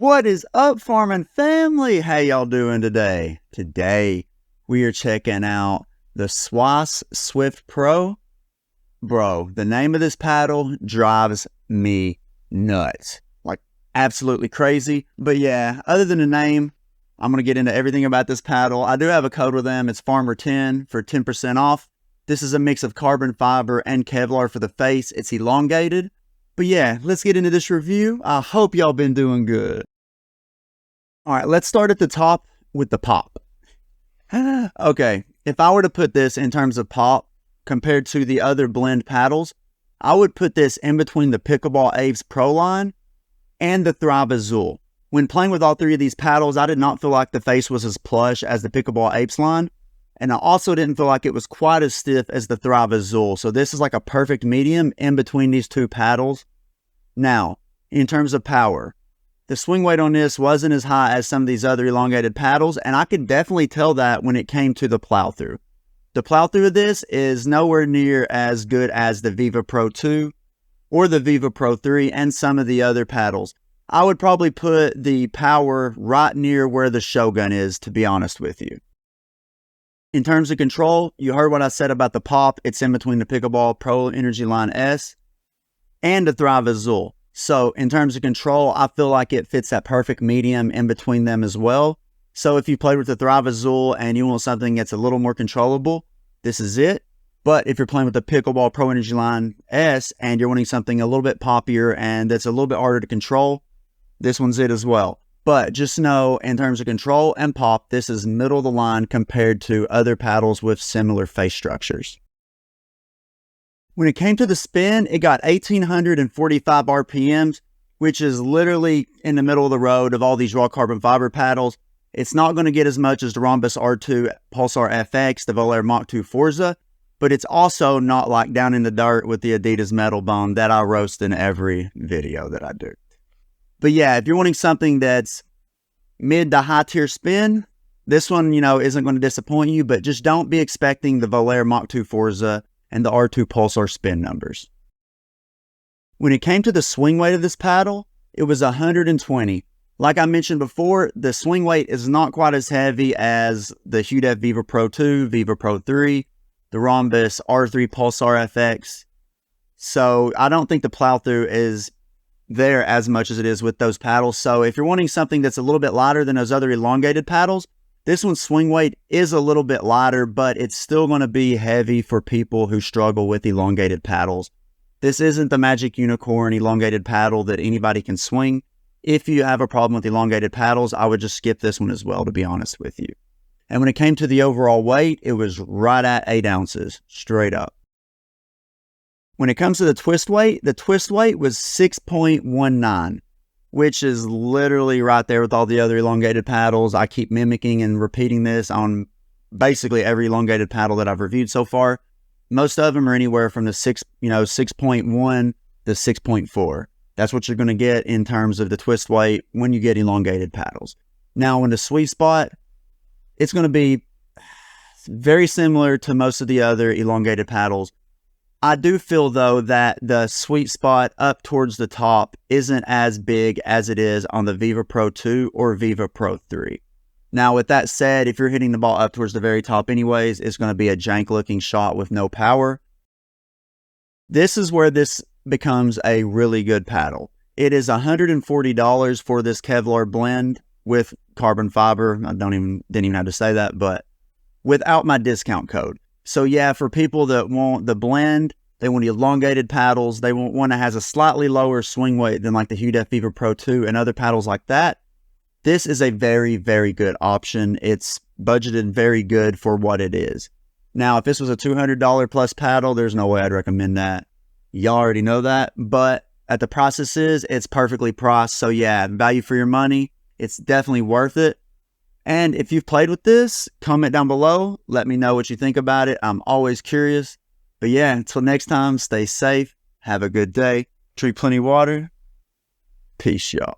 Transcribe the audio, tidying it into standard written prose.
What is up, farming family? How y'all doing today? Today, we are checking out the Swice Swift Pro. Bro, the name of this paddle drives me nuts. Like, absolutely crazy. But yeah, other than the name, I'm going to get into everything about this paddle. I do have a code with them. It's Farmer10 for 10% off. This is a mix of carbon fiber and Kevlar for the face. It's elongated. But yeah, let's get into this review. I hope y'all been doing good. All right, let's start at the top with the pop. Okay, if I were to put this in terms of pop compared to the other blend paddles, I would put this in between the Pickleball Aves Pro line and the Thrive Azul. When playing with all three of these paddles, I did not feel like the face was as plush as the Pickleball Apes line, and I also didn't feel like it was quite as stiff as the Thrive Azul. So this is like a perfect medium in between these two paddles. Now, in terms of power, the swing weight on this wasn't as high as some of these other elongated paddles, and I could definitely tell that when it came to the plow through. The plow through of this is nowhere near as good as the Viva Pro 2 or the Viva Pro 3 and some of the other paddles. I would probably put the power right near where the Shogun is, to be honest with you. In terms of control, you heard what I said about the pop. It's in between the Pickleball Pro Energy Line S and the Thrive Azul. So in terms of control, I feel like it fits that perfect medium in between them as well. So if you played with the Thrive Azul and you want something that's a little more controllable, this is it. But if you're playing with the Pickleball Pro Energy Line S and you're wanting something a little bit poppier and that's a little bit harder to control, this one's it as well. But just know, in terms of control and pop, this is middle of the line compared to other paddles with similar face structures. When it came to the spin, it got 1,845 RPMs, which is literally in the middle of the road of all these raw carbon fiber paddles. It's not going to get as much as the Rhombus R2 Pulsar FX, the Volair Mach 2 Forza, but it's also not like down in the dirt with the Adidas metal bone that I roast in every video that I do. But yeah, if you're wanting something that's mid to high tier spin, this one, isn't going to disappoint you, but just don't be expecting the Volair Mach 2 Forza and the R2 Pulsar spin numbers. When it came to the swing weight of this paddle, it was 120. Like I mentioned before, the swing weight is not quite as heavy as the Hue Def Viva Pro 2, Viva Pro 3, the Rhombus R3 Pulsar FX. So I don't think the plow through is there as much as it is with those paddles. So if you're wanting something that's a little bit lighter than those other elongated paddles, this one's swing weight is a little bit lighter, but it's still going to be heavy for people who struggle with elongated paddles. This isn't the Magic Unicorn elongated paddle that anybody can swing. If you have a problem with elongated paddles, I would just skip this one as well, to be honest with you. And when it came to the overall weight, it was right at 8 ounces, straight up. When it comes to the twist weight was 6.19. which is literally right there with all the other elongated paddles. I keep mimicking and repeating this on basically every elongated paddle that I've reviewed so far. Most of them are anywhere from the 6.1 to 6.4. That's what you're going to get in terms of the twist weight when you get elongated paddles. Now, in the sweet spot, it's going to be very similar to most of the other elongated paddles. I do feel, though, that the sweet spot up towards the top isn't as big as it is on the Viva Pro 2 or Viva Pro 3. Now, with that said, if you're hitting the ball up towards the very top anyways, it's going to be a jank-looking shot with no power. This is where this becomes a really good paddle. It is $140 for this Kevlar blend with carbon fiber. I didn't even have to say that, but without my discount code. So yeah, for people that want the blend, they want elongated paddles, they want one that has a slightly lower swing weight than like the Hue Def Viva Pro 2 and other paddles like that, this is a very, very good option. It's budgeted very good for what it is. Now, if this was a $200 plus paddle, there's no way I'd recommend that. Y'all already know that, but at the price this is, it's perfectly priced. So yeah, value for your money. It's definitely worth it. And if you've played with this, comment down below. Let me know what you think about it. I'm always curious. But yeah, until next time, stay safe. Have a good day. Drink plenty of water. Peace, y'all.